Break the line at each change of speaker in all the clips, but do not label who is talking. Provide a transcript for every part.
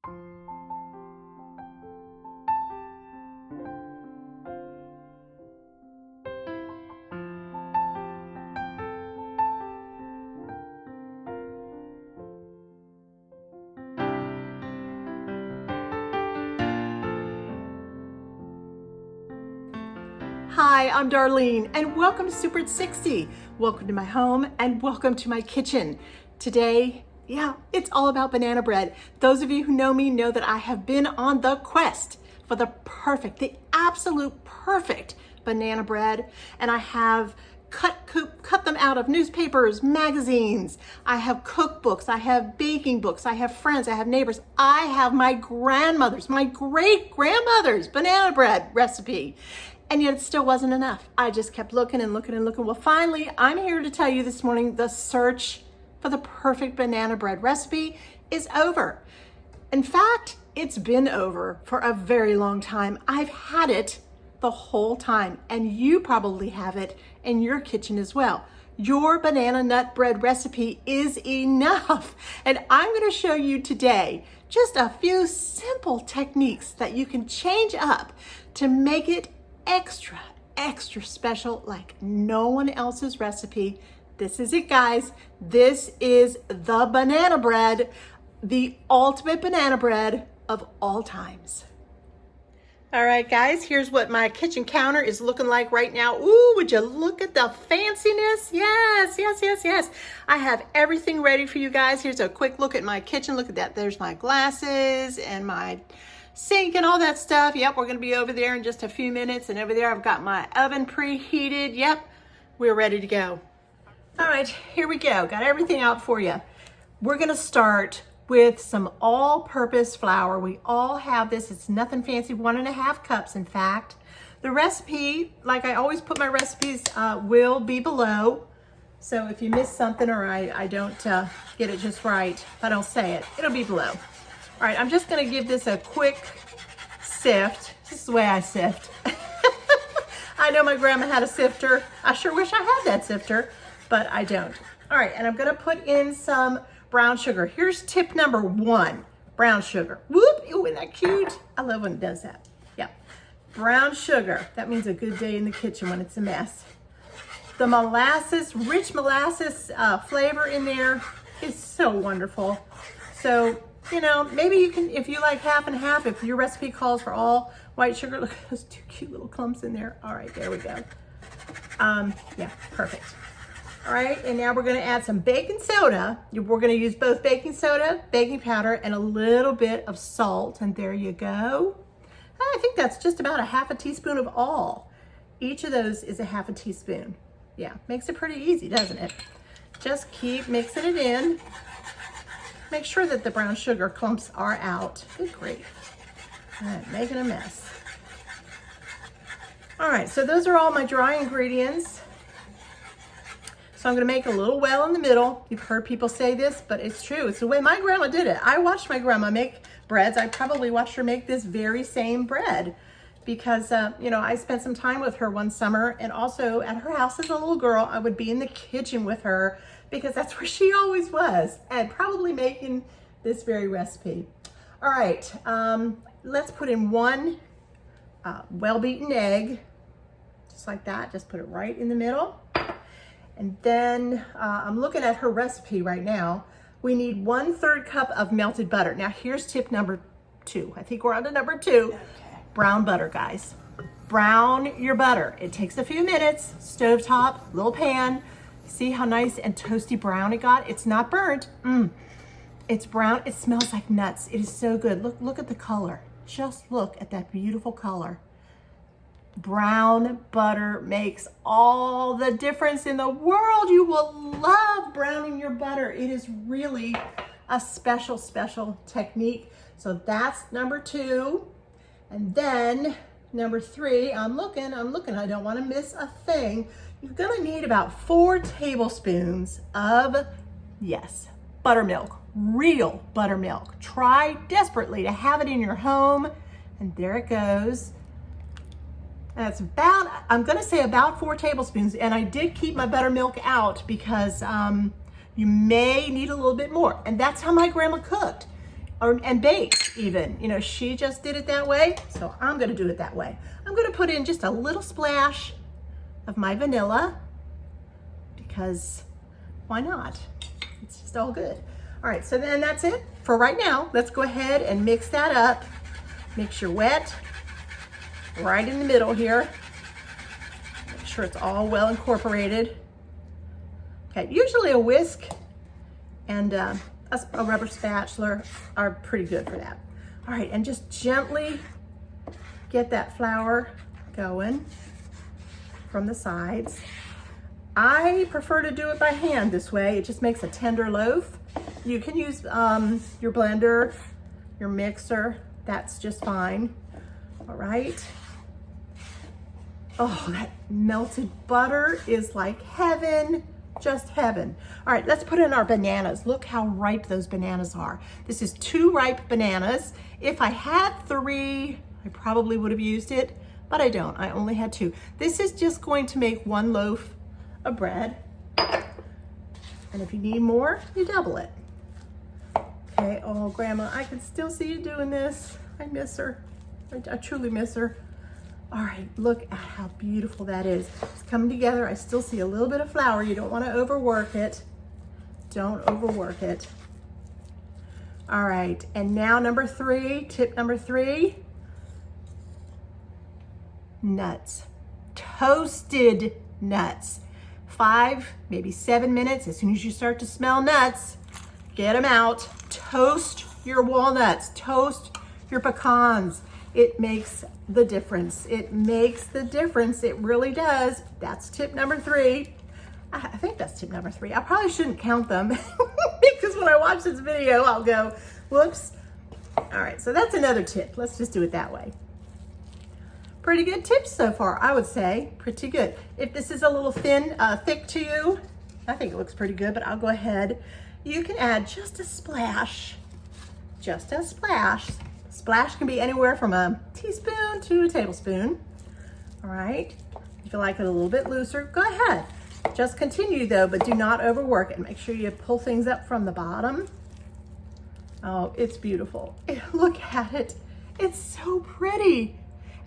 Hi, I'm Darlene and welcome to Super at 60. Welcome to my home and welcome to my kitchen. Today, it's all about banana bread. Those of you who know me know that I have been on the quest for the absolute perfect banana bread, and I have cut them out of newspapers, magazines. I have cookbooks, I have baking books, I have friends, I have neighbors. I have my grandmother's, my great grandmother's banana bread recipe. And yet it still wasn't enough. I just kept looking and looking and looking. Well, finally, I'm here to tell you this morning, the search for the perfect banana bread recipe is over. In fact, it's been over for a very long time. I've had it the whole time, and you probably have it in your kitchen as well. Your banana nut bread recipe is enough. And I'm gonna show you today just a few simple techniques that you can change up to make it extra special, like no one else's recipe. This is it, guys. This is the banana bread, the ultimate banana bread of all times. All right, guys, here's what my kitchen counter is looking like right now. Ooh, would you look at the fanciness? Yes. I have everything ready for you guys. Here's a quick look at my kitchen. Look at that. There's my glasses and my sink and all that stuff. Yep, we're gonna be over there in just a few minutes. And over there, I've got my oven preheated. Yep, we're ready to go. All right, here we go. Got everything out for you. We're gonna start with some all-purpose flour. We all have this. It's nothing fancy, 1.5 cups, in fact. The recipe, like I always put my recipes, will be below. So if you miss something or I don't get it just right, if I don't say it, it'll be below. All right, I'm just gonna give this a quick sift. This is the way I sift. I know my grandma had a sifter. I sure wish I had that sifter, but I don't. All right, and I'm gonna put in some brown sugar. Here's tip number 1, brown sugar. Whoop, ooh, isn't that cute? I love when it does that. Yeah, brown sugar. That means a good day in the kitchen when it's a mess. The molasses, rich molasses flavor in there is so wonderful. So, you know, maybe you can, if you like half and half, if your recipe calls for all white sugar, look at those 2 cute little clumps in there. All right, there we go. Yeah, perfect. All right, and now we're gonna add some baking soda. We're gonna use both baking soda, baking powder, and a little bit of salt, and there you go. I think that's just about 1/2 teaspoon of all. Each of those is 1/2 teaspoon. Yeah, makes it pretty easy, doesn't it? Just keep mixing it in. Make sure that the brown sugar clumps are out. Good grief. All right, making a mess. All right, so those are all my dry ingredients. So I'm gonna make a little well in the middle. You've heard people say this, but it's true. It's the way my grandma did it. I watched my grandma make breads. I probably watched her make this very same bread because, you know, I spent some time with her one summer, and also at her house as a little girl, I would be in the kitchen with her because that's where she always was, and probably making this very recipe. All right, let's put in 1 well-beaten egg, just like that. Just put it right in the middle. And then I'm looking at her recipe right now. We need 1/3 cup of melted butter. Now here's tip number 2. I think we're on to number 2. Okay. Brown butter, guys. Brown your butter. It takes a few minutes. Stovetop, little pan. See how nice and toasty brown it got? It's not burnt. It's brown. It smells like nuts. It is so good. Look at the color. Just look at that beautiful color. Brown butter makes all the difference in the world. You will love browning your butter. It is really a special technique. So that's number 2. And then number 3, I'm looking, I don't want to miss a thing. You're gonna need about 4 tablespoons of, yes, buttermilk, real buttermilk. Try desperately to have it in your home. And there it goes. That's about, I'm gonna say about 4 tablespoons, and I did keep my buttermilk out because you may need a little bit more. And that's how my grandma cooked. and bake even. You know, she just did it that way, so I'm gonna do it that way. I'm gonna put in just a little splash of my vanilla because why not? It's just all good. All right, so then that's it for right now. Let's go ahead and mix that up. Mix your wet right in the middle here. Make sure it's all well incorporated. Okay, usually a whisk and a rubber spatula are pretty good for that. All right, and just gently get that flour going from the sides. I prefer to do it by hand this way. It just makes a tender loaf. You can use your blender, your mixer. That's just fine. All right. Oh, that melted butter is like heaven, just heaven. All right, let's put in our bananas. Look how ripe those bananas are. This is 2 ripe bananas. If I had 3, I probably would have used it, but I don't. I only had 2. This is just going to make 1 loaf of bread. And if you need more, you double it. Okay, oh, Grandma, I can still see you doing this. I miss her. I truly miss her. All right, look at how beautiful that is. It's coming together. I still see a little bit of flour. You don't want to overwork it. Don't overwork it. All right, and now number 3, tip number 3, nuts. Toasted nuts. 5, maybe 7 minutes. As soon as you start to smell nuts, get them out. Toast your walnuts. Toast your pecans. It makes the difference. It makes the difference. It really does. That's tip number 3. I think that's tip number 3. I probably shouldn't count them because when I watch this video, I'll go, whoops. All right, so that's another tip. Let's just do it that way. Pretty good tips so far, I would say. Pretty good. If this is a little thick to you, I think it looks pretty good, but I'll go ahead. You can add just a splash. Just a splash. Splash can be anywhere from a teaspoon to a tablespoon. All right. If you like it a little bit looser, go ahead. Just continue though, but do not overwork it. Make sure you pull things up from the bottom. Oh, it's beautiful. Look at it. It's so pretty.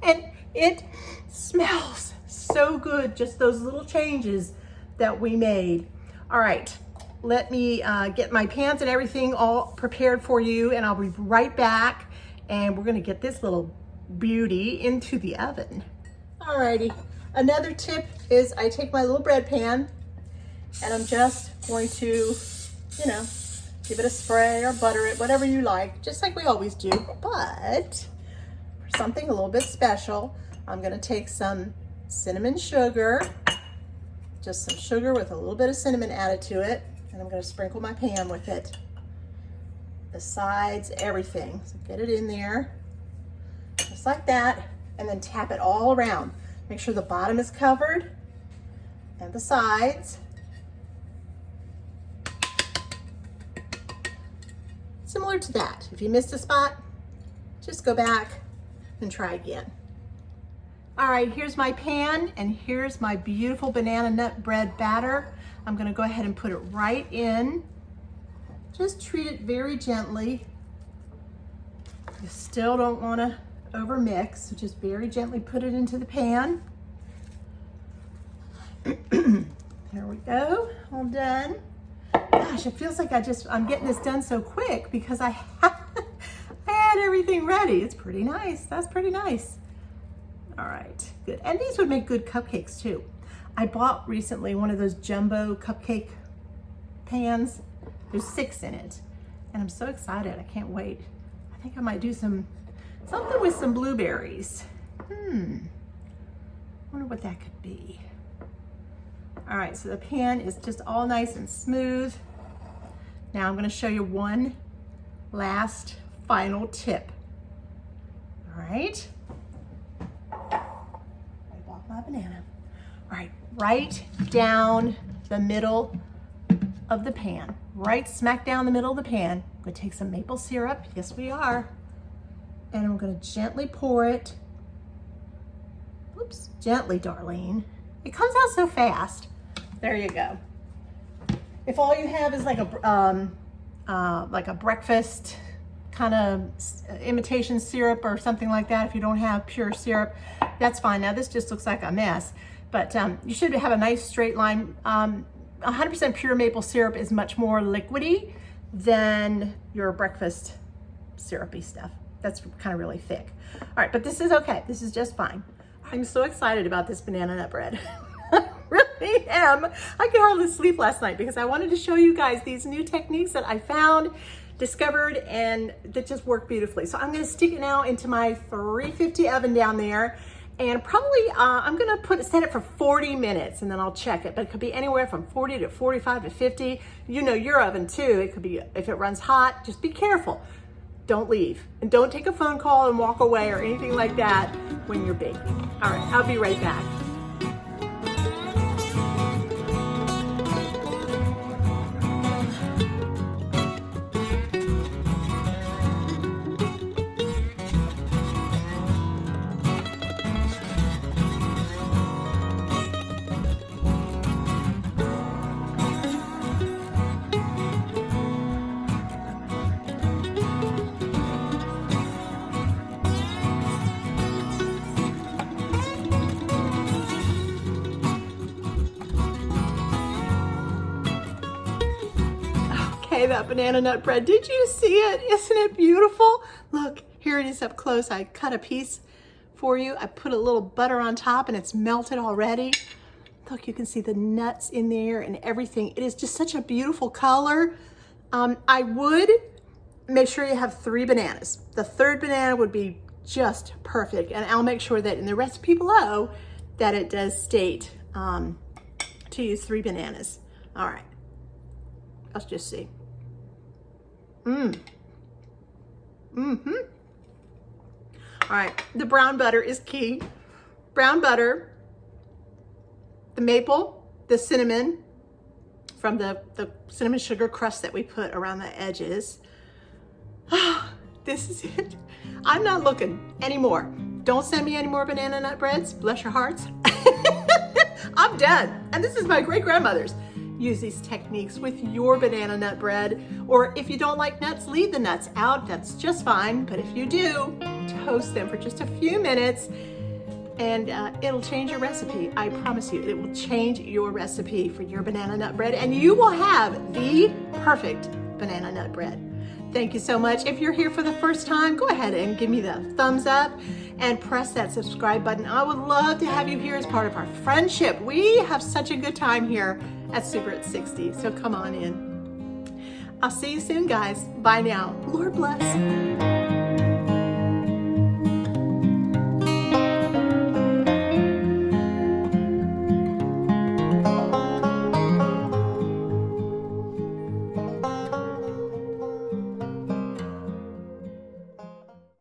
And it smells so good. Just those little changes that we made. All right. Let me get my pans and everything all prepared for you, and I'll be right back. And we're gonna get this little beauty into the oven. Alrighty, another tip is I take my little bread pan and I'm just going to, you know, give it a spray or butter it, whatever you like, just like we always do. But for something a little bit special, I'm gonna take some cinnamon sugar, just some sugar with a little bit of cinnamon added to it, and I'm gonna sprinkle my pan with it. The sides, everything. So get it in there, just like that, and then tap it all around. Make sure the bottom is covered and the sides. Similar to that. If you missed a spot, just go back and try again. All right, here's my pan and here's my beautiful banana nut bread batter. I'm gonna go ahead and put it right in. Just treat it very gently. You still don't want to overmix, so just very gently put it into the pan. There we go, all done. Gosh, it feels like I'm getting this done so quick because I had everything ready. It's pretty nice. That's pretty nice. All right, good. And these would make good cupcakes too. I bought recently one of those jumbo cupcake pans. There's 6 in it, and I'm so excited. I can't wait. I think I might do something with some blueberries. Wonder what that could be. All right, so the pan is just all nice and smooth. Now I'm gonna show you one last final tip. All right. I bought my banana. All right, right down the middle of the pan, right smack down the middle of the pan. I'm gonna take some maple syrup, yes we are, and I'm gonna gently pour it. Oops, gently, Darlene. It comes out so fast. There you go. If all you have is like a breakfast kind of imitation syrup or something like that. If you don't have pure syrup, that's fine. Now this just looks like a mess, but you should have a nice straight line. 100% pure maple syrup is much more liquidy than your breakfast syrupy stuff. That's kind of really thick. All right, but this is okay. This is just fine. I'm so excited about this banana nut bread. I really am. I could hardly sleep last night because I wanted to show you guys these new techniques that I found, discovered, and that just work beautifully. So I'm gonna stick it now into my 350 oven down there, and probably I'm gonna set it for 40 minutes and then I'll check it, but it could be anywhere from 40 to 45 to 50. You know your oven too. It could be, if it runs hot, just be careful. Don't leave, and don't take a phone call and walk away or anything like that when you're baking. All right, I'll be right back. That banana nut bread. Did you see it? Isn't it beautiful? Look, here it is up close. I cut a piece for you. I put a little butter on top and it's melted already. Look, you can see the nuts in there and everything. It is just such a beautiful color. I would make sure you have 3 bananas. The 3rd banana would be just perfect. And I'll make sure that in the recipe below that it does state to use 3 bananas. All right, let's just see. All right, the brown butter is key. Brown butter, the maple, the cinnamon from the cinnamon sugar crust that we put around the edges. This is it. I'm not looking anymore. Don't send me any more banana nut breads, bless your hearts. I'm done. And this is my great-grandmother's. Use these techniques with your banana nut bread, or if you don't like nuts, leave the nuts out. That's just fine. But if you do, toast them for just a few minutes and it'll change your recipe. I promise you, it will change your recipe for your banana nut bread and you will have the perfect banana nut bread. Thank you so much. If you're here for the first time, go ahead and give me the thumbs up and press that subscribe button. I would love to have you here as part of our friendship. We have such a good time here at Super at 60, so come on in. I'll see you soon, guys. Bye now. Lord bless.